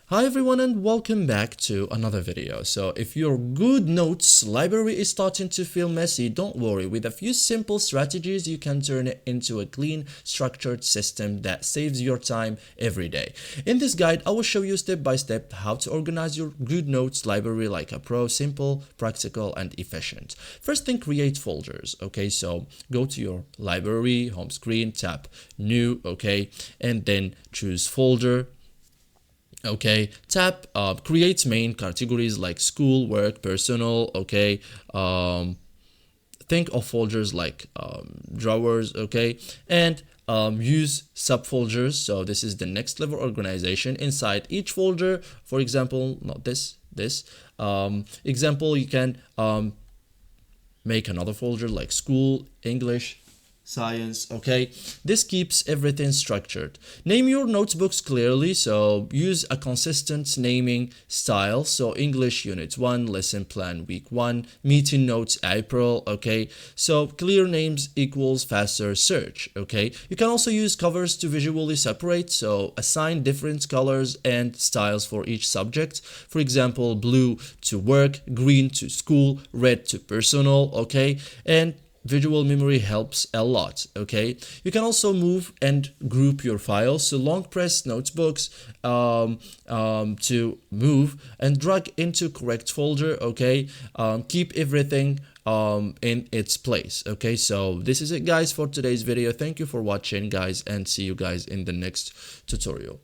Hi everyone and welcome back to another video. So if your Goodnotes library is starting to feel messy, don't worry. With a few simple strategies, you can turn it into a clean, structured system that saves your time every day. In this guide, I will show you step by step how to organize your Goodnotes library like a pro, simple, practical, and efficient. First thing, create folders. Okay, so go to your library, home screen, tap new, okay, and then choose folder. Okay, tap create main categories like school, work, personal. Okay, think of folders like drawers. Okay, and use subfolders. So this is the next level organization inside each folder. For example, not this example, you can make another folder like school, English, science. Okay, this keeps everything structured. Name your notebooks clearly, so use a consistent naming style. So English unit 1, lesson plan week 1, meeting notes April. Okay, so clear names equals faster search. Okay, you can also use covers to visually separate, so assign different colors and styles for each subject. For example, blue to work, green to school, red to personal. Okay, and visual memory helps a lot. Okay, you can also move and group your files, so long press notebooks to move and drag into correct folder. Okay, keep everything in its place. Okay, so this is it guys for today's video. Thank you for watching guys, and see you guys in the next tutorial.